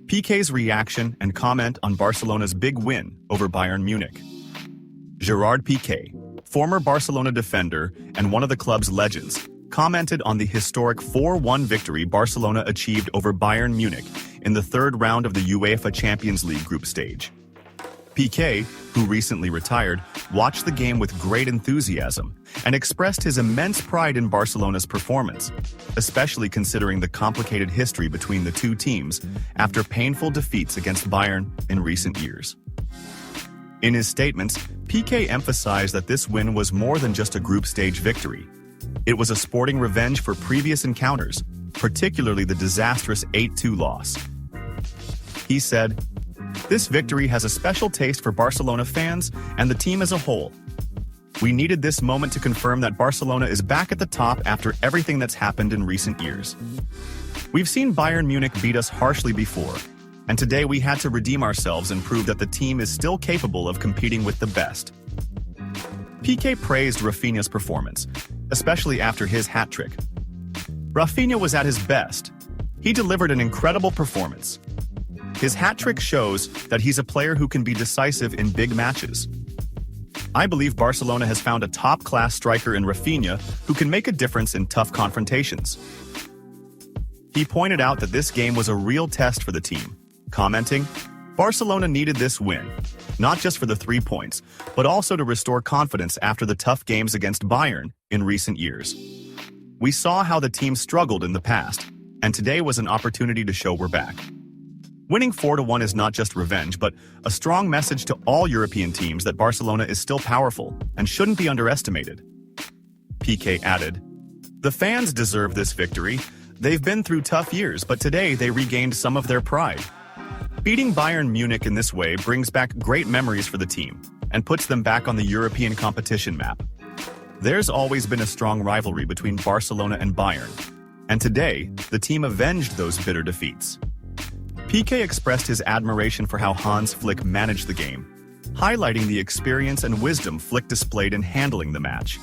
Pique's reaction and comment on Barcelona's big win over Bayern Munich. Gerard Pique, former Barcelona defender and one of the club's legends, commented on the historic 4-1 victory Barcelona achieved over Bayern Munich in the third round of the UEFA Champions League group stage. Pique, who recently retired, watched the game with great enthusiasm and expressed his immense pride in Barcelona's performance, especially considering the complicated history between the two teams after painful defeats against Bayern in recent years. In his statements, Pique emphasized that this win was more than just a group stage victory. It was a sporting revenge for previous encounters, particularly the disastrous 8-2 loss. He said, "This victory has a special taste for Barcelona fans and the team as a whole. We needed this moment to confirm that Barcelona is back at the top after everything that's happened in recent years. We've seen Bayern Munich beat us harshly before, and today we had to redeem ourselves and prove that the team is still capable of competing with the best." Pique praised Rafinha's performance, especially after his hat-trick. Rafinha was at his best. He delivered an incredible performance. His hat-trick shows that he's a player who can be decisive in big matches. I believe Barcelona has found a top-class striker in Rafinha who can make a difference in tough confrontations. He pointed out that this game was a real test for the team, commenting, "Barcelona needed this win, not just for the 3 points, but also to restore confidence after the tough games against Bayern in recent years. We saw how the team struggled in the past, and today was an opportunity to show we're back." Winning 4-1 is not just revenge, but a strong message to all European teams that Barcelona is still powerful and shouldn't be underestimated. Pique added, "The fans deserve this victory. They've been through tough years, but today they regained some of their pride. Beating Bayern Munich in this way brings back great memories for the team and puts them back on the European competition map. There's always been a strong rivalry between Barcelona and Bayern, and today the team avenged those bitter defeats." Pique expressed his admiration for how Hans Flick managed the game, highlighting the experience and wisdom Flick displayed in handling the match.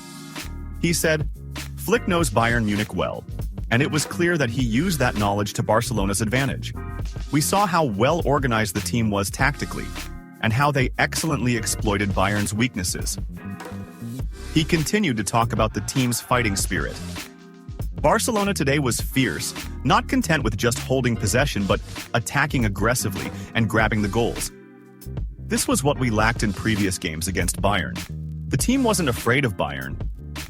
He said, "Flick knows Bayern Munich well, and it was clear that he used that knowledge to Barcelona's advantage. We saw how well organized the team was tactically, and how they excellently exploited Bayern's weaknesses." He continued to talk about the team's fighting spirit. "Barcelona today was fierce, not content with just holding possession but attacking aggressively and grabbing the goals. This was what we lacked in previous games against Bayern. The team wasn't afraid of Bayern.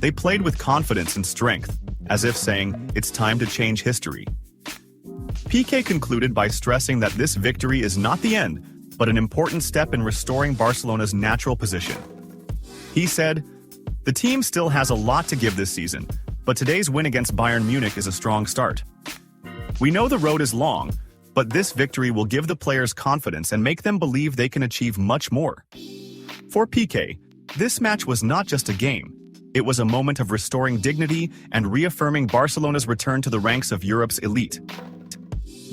They played with confidence and strength, as if saying, it's time to change history." Pique concluded by stressing that this victory is not the end, but an important step in restoring Barcelona's natural position. He said, "The team still has a lot to give this season, but today's win against Bayern Munich is a strong start. We know the road is long, but this victory will give the players confidence and make them believe they can achieve much more." For Pique, this match was not just a game. It was a moment of restoring dignity and reaffirming Barcelona's return to the ranks of Europe's elite.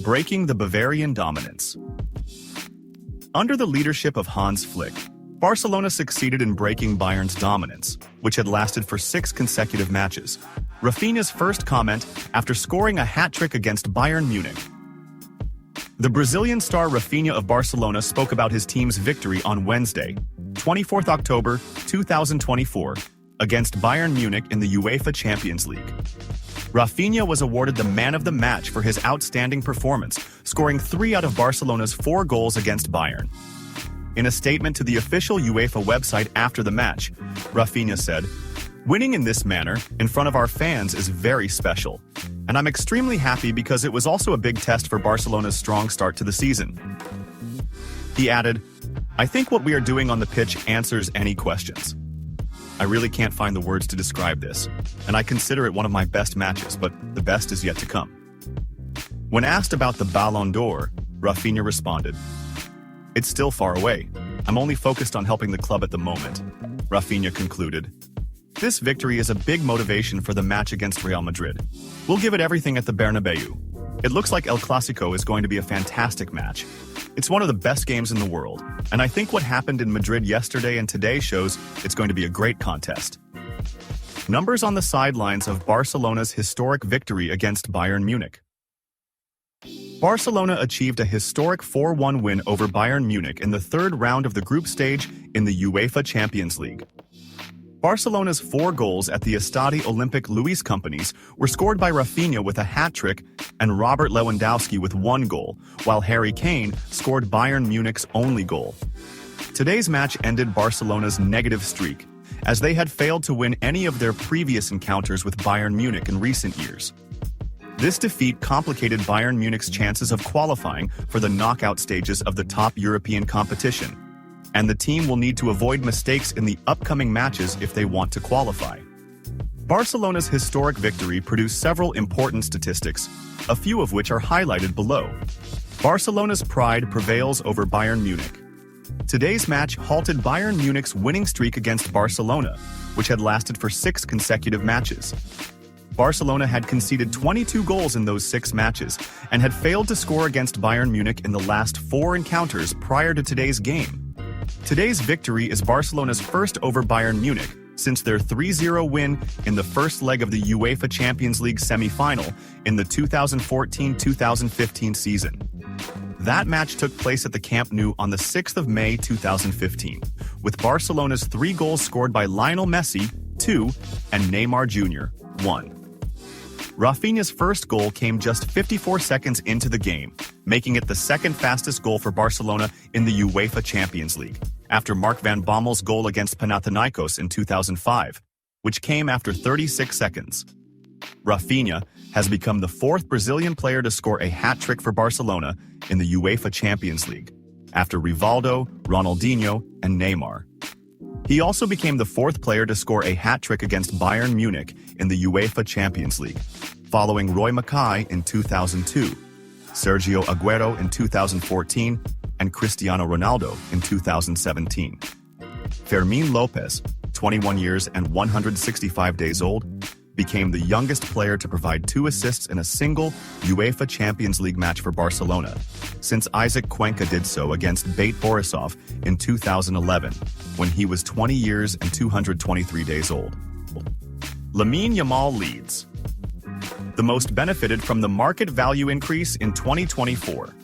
Breaking the Bavarian dominance. Under the leadership of Hans Flick, Barcelona succeeded in breaking Bayern's dominance, which had lasted for 6 consecutive matches. Rafinha's first comment after scoring a hat-trick against Bayern Munich. The Brazilian star Rafinha of Barcelona spoke about his team's victory on Wednesday, 24th October 2024, against Bayern Munich in the UEFA Champions League. Rafinha was awarded the man of the match for his outstanding performance, scoring 3 out of Barcelona's 4 goals against Bayern. In a statement to the official UEFA website after the match, Rafinha said, "Winning in this manner, in front of our fans, is very special, and I'm extremely happy because it was also a big test for Barcelona's strong start to the season." He added, "I think what we are doing on the pitch answers any questions. I really can't find the words to describe this, and I consider it one of my best matches, but the best is yet to come." When asked about the Ballon d'Or, Rafinha responded, "It's still far away. I'm only focused on helping the club at the moment." Rafinha concluded, "This victory is a big motivation for the match against Real Madrid. We'll give it everything at the Bernabeu. It looks like El Clasico is going to be a fantastic match. It's one of the best games in the world, and I think what happened in Madrid yesterday and today shows it's going to be a great contest." Numbers on the sidelines of Barcelona's historic victory against Bayern Munich. Barcelona achieved a historic 4-1 win over Bayern Munich in the third round of the group stage in the UEFA Champions League. Barcelona's 4 goals at the Estadi Olympic Luis Companys were scored by Rafinha with a hat-trick and Robert Lewandowski with 1 goal, while Harry Kane scored Bayern Munich's only goal. Today's match ended Barcelona's negative streak, as they had failed to win any of their previous encounters with Bayern Munich in recent years. This defeat complicated Bayern Munich's chances of qualifying for the knockout stages of the top European competition, and the team will need to avoid mistakes in the upcoming matches if they want to qualify. Barcelona's historic victory produced several important statistics, a few of which are highlighted below. Barcelona's pride prevails over Bayern Munich. Today's match halted Bayern Munich's winning streak against Barcelona, which had lasted for 6 consecutive matches. Barcelona had conceded 22 goals in those 6 matches and had failed to score against Bayern Munich in the last 4 encounters prior to today's game. Today's victory is Barcelona's first over Bayern Munich since their 3-0 win in the first leg of the UEFA Champions League semi-final in the 2014-2015 season. That match took place at the Camp Nou on the 6th of May 2015, with Barcelona's 3 goals scored by Lionel Messi, 2, and Neymar Jr., 1. Rafinha's first goal came just 54 seconds into the game, making it the second fastest goal for Barcelona in the UEFA Champions League, after Mark van Bommel's goal against Panathinaikos in 2005, which came after 36 seconds. Rafinha has become the 4th Brazilian player to score a hat-trick for Barcelona in the UEFA Champions League, after Rivaldo, Ronaldinho, and Neymar. He also became the 4th player to score a hat-trick against Bayern Munich in the UEFA Champions League, following Roy Mackay in 2002, Sergio Aguero in 2014, and Cristiano Ronaldo in 2017. Fermín López, 21 years and 165 days old, became the youngest player to provide 2 assists in a single UEFA Champions League match for Barcelona, since Isaac Cuenca did so against Bate Borisov in 2011, when he was 20 years and 223 days old. Lamine Yamal leads. The most benefited from the market value increase in 2024.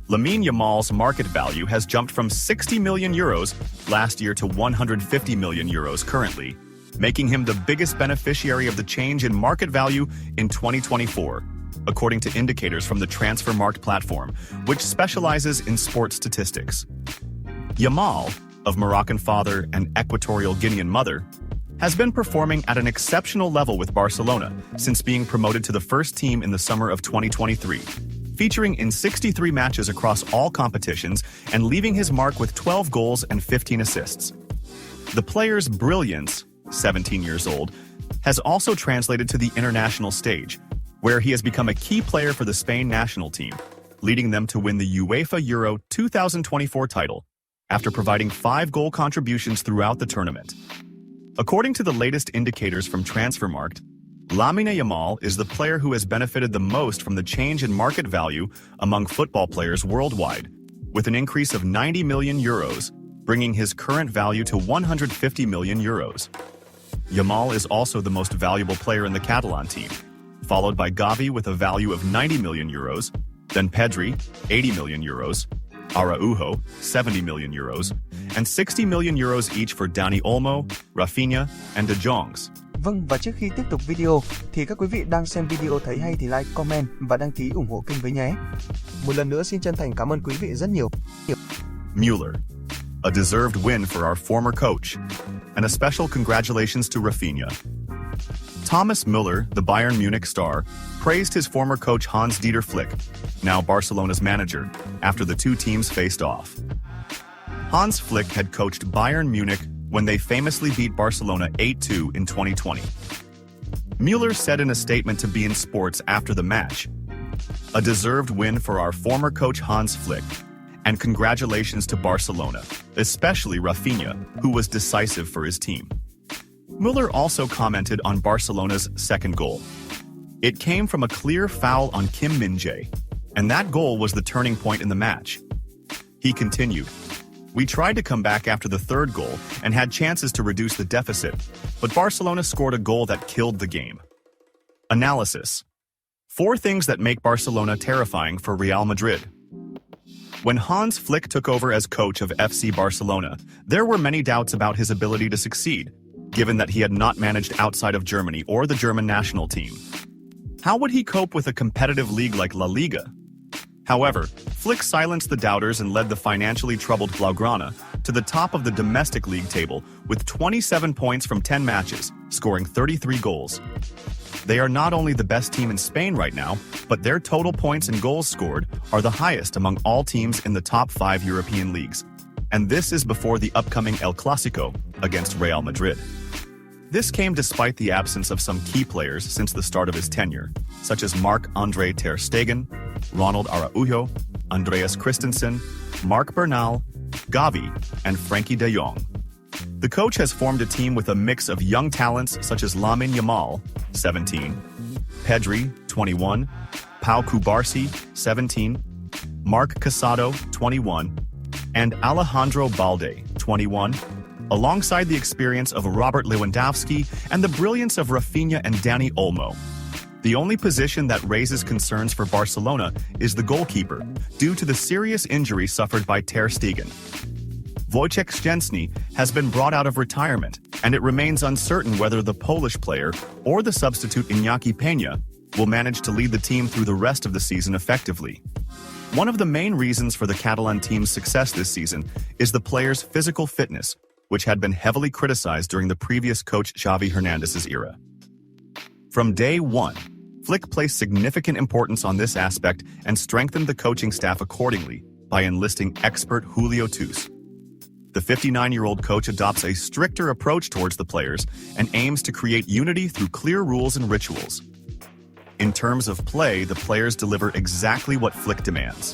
Lamine Yamal's market value has jumped from 60 million euros last year to 150 million euros currently, making him the biggest beneficiary of the change in market value in 2024, according to indicators from the Transfermarkt platform, which specializes in sports statistics. Yamal, of Moroccan father and Equatorial Guinean mother, has been performing at an exceptional level with Barcelona since being promoted to the first team in the summer of 2023, featuring in 63 matches across all competitions and leaving his mark with 12 goals and 15 assists. The player's brilliance, 17 years old, has also translated to the international stage, where he has become a key player for the Spain national team, leading them to win the UEFA Euro 2024 title, after providing 5 goal contributions throughout the tournament. According to the latest indicators from Transfermarkt, Lamine Yamal is the player who has benefited the most from the change in market value among football players worldwide, with an increase of 90 million euros, bringing his current value to 150 million euros. Yamal is also the most valuable player in the Catalan team, followed by Gavi with a value of 90 million euros, then Pedri, 80 million euros, Araujo, 70 million euros, and 60 million euros each for Dani Olmo, Rafinha, and De Jongs. Vâng, và trước khi tiếp tục video thì các quý vị đang xem video thấy hay thì like, comment và đăng ký ủng hộ kênh với nhé. Một lần nữa xin chân thành cảm ơn quý vị rất nhiều. Müller, a deserved win for our former coach, and a special congratulations to Rafinha. Thomas Müller, the Bayern Munich star, praised his former coach Hans-Dieter Flick, now Barcelona's manager, after the two teams faced off. Hans Flick had coached Bayern Munich when they famously beat Barcelona 8-2 in 2020. Müller said in a statement to beIN Sports after the match, "A deserved win for our former coach Hans Flick, and congratulations to Barcelona, especially Rafinha, who was decisive for his team." Müller also commented on Barcelona's second goal. It came from a clear foul on Kim Min-jae, and that goal was the turning point in the match. He continued, "We tried to come back after the third goal and had chances to reduce the deficit, but Barcelona scored a goal that killed the game." Analysis. 4 things that make Barcelona terrifying for Real Madrid. When Hans Flick took over as coach of FC Barcelona, there were many doubts about his ability to succeed, given that he had not managed outside of Germany or the German national team. How would he cope with a competitive league like La Liga? However, Flick silenced the doubters and led the financially troubled Blaugrana to the top of the domestic league table with 27 points from 10 matches, scoring 33 goals. They are not only the best team in Spain right now, but their total points and goals scored are the highest among all teams in the top 5 European leagues. And this is before the upcoming El Clásico against Real Madrid. This came despite the absence of some key players since the start of his tenure, such as Marc-Andre ter Stegen, Ronald Araujo, Andreas Christensen, Marc Bernal, Gavi, and Frankie de Jong. The coach has formed a team with a mix of young talents such as Lamine Yamal, 17, Pedri, 21, Pau Cubarsí, 17, Marc Casado, 21, and Alejandro Balde, 21, alongside the experience of Robert Lewandowski and the brilliance of Rafinha and Dani Olmo. The only position that raises concerns for Barcelona is the goalkeeper, due to the serious injury suffered by ter Stegen. Wojciech Szczęsny has been brought out of retirement, and it remains uncertain whether the Polish player or the substitute Iñaki Peña will manage to lead the team through the rest of the season effectively. One of the main reasons for the Catalan team's success this season is the players' physical fitness, which had been heavily criticized during the previous coach Xavi Hernandez's era. From day one, Flick placed significant importance on this aspect and strengthened the coaching staff accordingly by enlisting expert Julio Tous. The 59-year-old coach adopts a stricter approach towards the players and aims to create unity through clear rules and rituals. In terms of play, the players deliver exactly what Flick demands: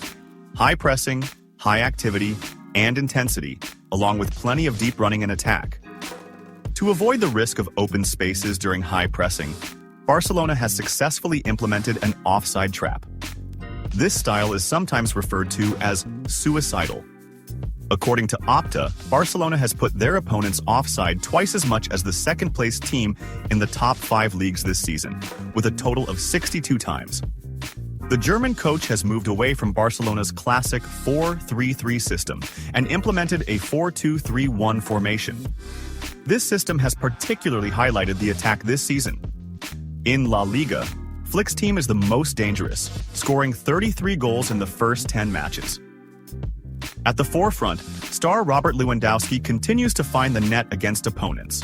high pressing, high activity, and intensity, along with plenty of deep running and attack. To avoid the risk of open spaces during high pressing, Barcelona has successfully implemented an offside trap. This style is sometimes referred to as suicidal. According to Opta, Barcelona has put their opponents offside twice as much as the second-placed team in the top 5 leagues this season, with a total of 62 times. The German coach has moved away from Barcelona's classic 4-3-3 system and implemented a 4-2-3-1 formation. This system has particularly highlighted the attack this season. In La Liga, Flick's team is the most dangerous, scoring 33 goals in the first 10 matches. At the forefront, star Robert Lewandowski continues to find the net against opponents,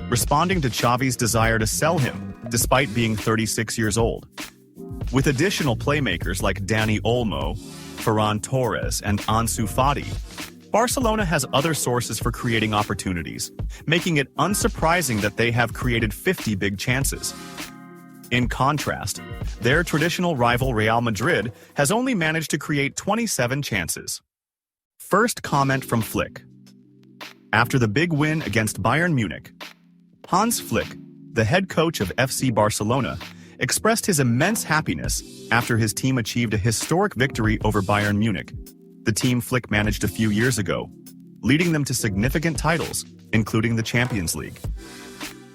responding to Xavi's desire to sell him, despite being 36 years old. With additional playmakers like Dani Olmo, Ferran Torres, and Ansu Fati, Barcelona has other sources for creating opportunities, making it unsurprising that they have created 50 big chances. In contrast, their traditional rival Real Madrid has only managed to create 27 chances. First comment from Flick. After the big win against Bayern Munich, Hans Flick, the head coach of FC Barcelona, expressed his immense happiness after his team achieved a historic victory over Bayern Munich, the team Flick managed a few years ago, leading them to significant titles, including the Champions League.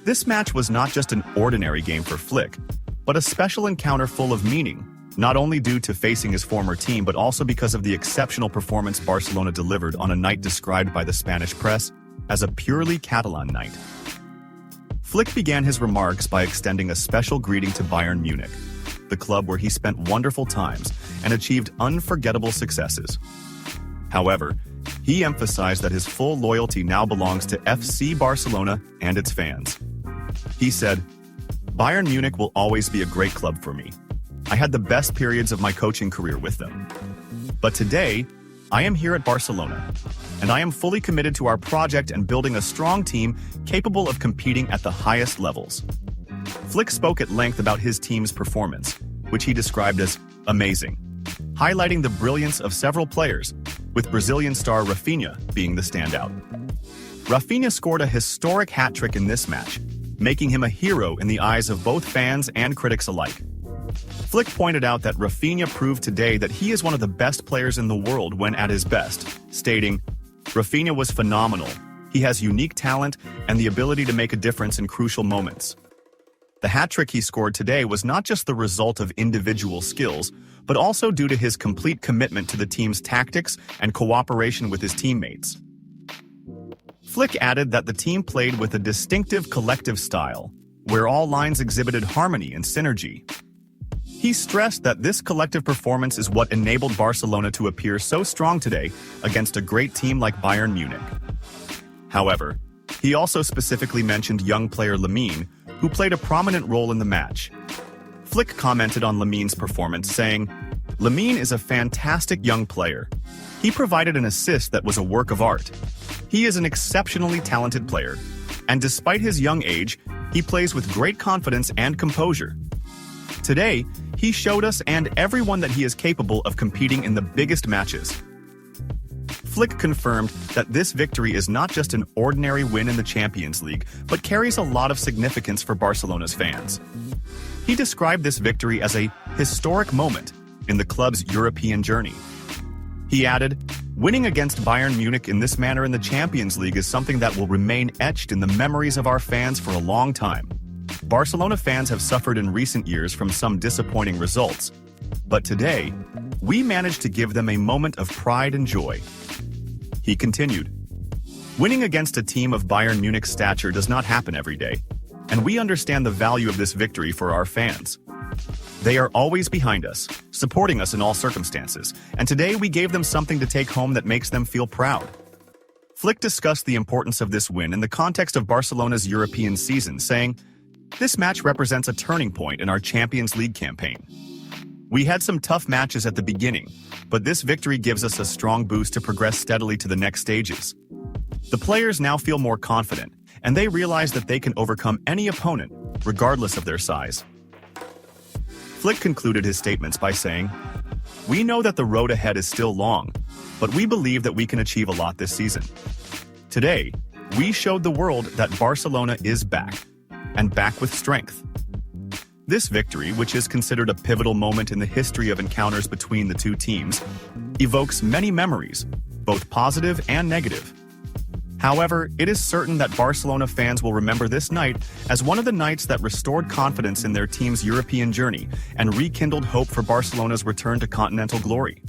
This match was not just an ordinary game for Flick, but a special encounter full of meaning, not only due to facing his former team, but also because of the exceptional performance Barcelona delivered on a night described by the Spanish press as a purely Catalan night. Flick began his remarks by extending a special greeting to Bayern Munich, the club where he spent wonderful times and achieved unforgettable successes. However, he emphasized that his full loyalty now belongs to FC Barcelona and its fans. He said, "Bayern Munich will always be a great club for me. I had the best periods of my coaching career with them. But today, I am here at Barcelona, and I am fully committed to our project and building a strong team capable of competing at the highest levels." Flick spoke at length about his team's performance, which he described as amazing, highlighting the brilliance of several players, with Brazilian star Rafinha being the standout. Rafinha scored a historic hat-trick in this match, making him a hero in the eyes of both fans and critics alike. Flick pointed out that Rafinha proved today that he is one of the best players in the world when at his best, stating, "Rafinha was phenomenal. He has unique talent and the ability to make a difference in crucial moments." The hat-trick he scored today was not just the result of individual skills, but also due to his complete commitment to the team's tactics and cooperation with his teammates. Flick added that the team played with a distinctive collective style, where all lines exhibited harmony and synergy. He stressed that this collective performance is what enabled Barcelona to appear so strong today against a great team like Bayern Munich. However, he also specifically mentioned young player Lamine, who played a prominent role in the match. Flick commented on Lamine's performance, saying, "Lamine is a fantastic young player. He provided an assist that was a work of art. He is an exceptionally talented player, and despite his young age, he plays with great confidence and composure. Today, he showed us and everyone that he is capable of competing in the biggest matches." Flick confirmed that this victory is not just an ordinary win in the Champions League, but carries a lot of significance for Barcelona's fans. He described this victory as a historic moment in the club's European journey. He added, "Winning against Bayern Munich in this manner in the Champions League is something that will remain etched in the memories of our fans for a long time. Barcelona fans have suffered in recent years from some disappointing results, but today, we managed to give them a moment of pride and joy." He continued, "Winning against a team of Bayern Munich's stature does not happen every day, and we understand the value of this victory for our fans. They are always behind us, supporting us in all circumstances, and today we gave them something to take home that makes them feel proud." Flick discussed the importance of this win in the context of Barcelona's European season, saying, "This match represents a turning point in our Champions League campaign. We had some tough matches at the beginning, but this victory gives us a strong boost to progress steadily to the next stages. The players now feel more confident, and they realize that they can overcome any opponent, regardless of their size." Flick concluded his statements by saying, "We know that the road ahead is still long, but we believe that we can achieve a lot this season. Today, we showed the world that Barcelona is back, and back with strength." This victory, which is considered a pivotal moment in the history of encounters between the two teams, evokes many memories, both positive and negative. However, it is certain that Barcelona fans will remember this night as one of the nights that restored confidence in their team's European journey and rekindled hope for Barcelona's return to continental glory.